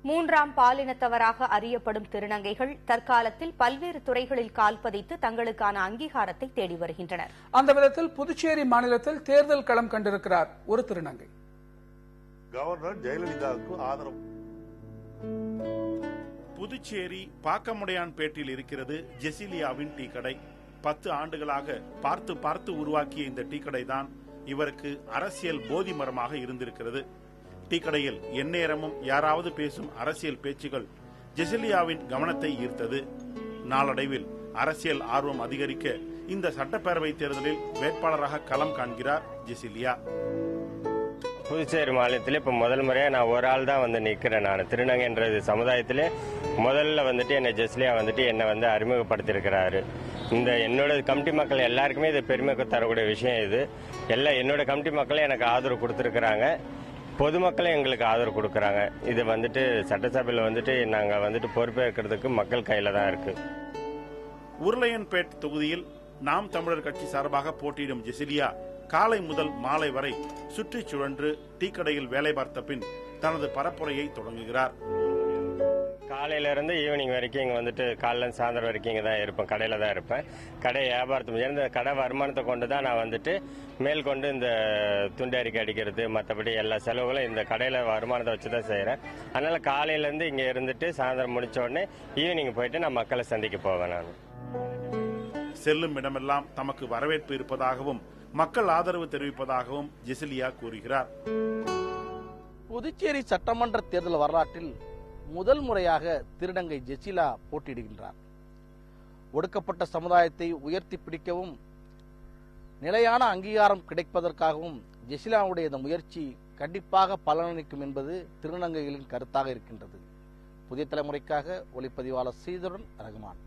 மூன்றாம் பாலினத்தவராக அறியப்படும் திருநங்கைகள் தற்காலத்தில் பல்வேறு துறைகளில் கால்பதித்து தங்களுக்கான அங்கீகாரத்தை தேடி வருகின்றனர். அந்த விதத்தில் புதுச்சேரி மாநிலத்தில் தேர்தல் களம் கண்டிருக்கிறார் ஒரு திருநங்கை. கவர்னர் ஜெயலலிதாவுக்கு ஆதரவு. புதுச்சேரி பாக்கமுடையான்பேட்டில் இருக்கிறது ஜெசிலியாவின் டீ கடை. 10 ஆண்டுகளாக பார்த்து பார்த்து உருவாக்கிய இந்த டீ கடை தான் இவருக்கு அரசியல் போதி மரமாக இருந்திருக்கிறது. டீ கடையில் எந்நேரமும் யாராவது பேசும் அரசியல் பேச்சுகள் ஜெசிலியாவின் கவனத்தை ஈர்த்தது. நாளடைவில் அரசியல் ஆர்வம் அதிகரிக்க இந்த சட்டப்பேரவை தேர்தலில் வேட்பாளராக களம் காண்கிறார் ஜெசிலியா. புதுச்சேரி மாநிலத்திலே இப்போ முதல் முறையாக நான் ஒரு ஆள் தான் நிற்கிறேன். நான் திருநங்கைன்றது சமுதாயத்திலே முதல்ல என்னை ஜெசிலியா என்னை அறிமுகப்படுத்தியிருக்கிறாரு. இந்த என்னோட கமிட்டி மக்கள் எல்லாருக்குமே இது பெருமை தரக்கூடிய விஷயம். இது என்னோட கமிட்டி மக்களே எனக்கு ஆதரவு கொடுத்துருக்குறாங்க. பொதுமக்களே எங்களுக்கு ஆதரவு கொடுக்குறாங்க. இது சட்டசபையில் நாங்கள் பொறுப்பேற்கிறதுக்கு மக்கள் கையில் தான் இருக்கு. உருளையன்பேட் தொகுதியில் நாம் தமிழர் கட்சி சார்பாக போட்டியிடும் ஜெசிலியா காலை முதல் மாலை வரை சுற்றி சுழன்று டீ கடையில் வேலை பார்த்த பின் தனது பரப்புரையை தொடங்குகிறார். காலையில இருந்து ஈவினிங் வரைக்கும் இங்க காலைல சாயந்தரம் வரைக்கும் இங்க தான் இருப்பேன். கடையில தான் இருப்பேன். கடை வியாபாரத்தை இந்த கடை வருமானத்தை கொண்டு தான் நான் மேற்கொண்டு இந்த துண்டு அறிக்கை அடிக்கிறது மற்றபடி எல்லா செலவுகளும் இந்த கடையில வருமானத்தை வச்சுதான் செய்யறேன். அதனால காலையில இருந்து இங்க இருந்துட்டு சாயந்தரம் முடிச்ச உடனே ஈவினிங் போயிட்டு நான் மக்களை சந்திக்க போவேன். நான் செல்லும் இடமெல்லாம் தமக்கு வரவேற்பு இருப்பதாகவும் மக்கள் ஆதரவு தெரிவிப்பதாகவும் ஜெசிலியா கூறுகிறார். புதுச்சேரி சட்டமன்ற தேர்தல் வரலாற்றில் முதல் முறையாக திருநங்கை ஜெசிலா போட்டியிடுகின்றார். ஒடுக்கப்பட்ட சமுதாயத்தை உயர்த்தி பிடிக்கவும் நிலையான அங்கீகாரம் கிடைப்பதற்காகவும் ஜெசிலாவுடைய இந்த முயற்சி கண்டிப்பாக பலனளிக்கும் என்பது திருநங்கைகளின் கருத்தாக இருக்கின்றது. புதிய தலைமுறைக்காக ஒளிப்பதிவாளர் ஸ்ரீதரன் ரகுமான்.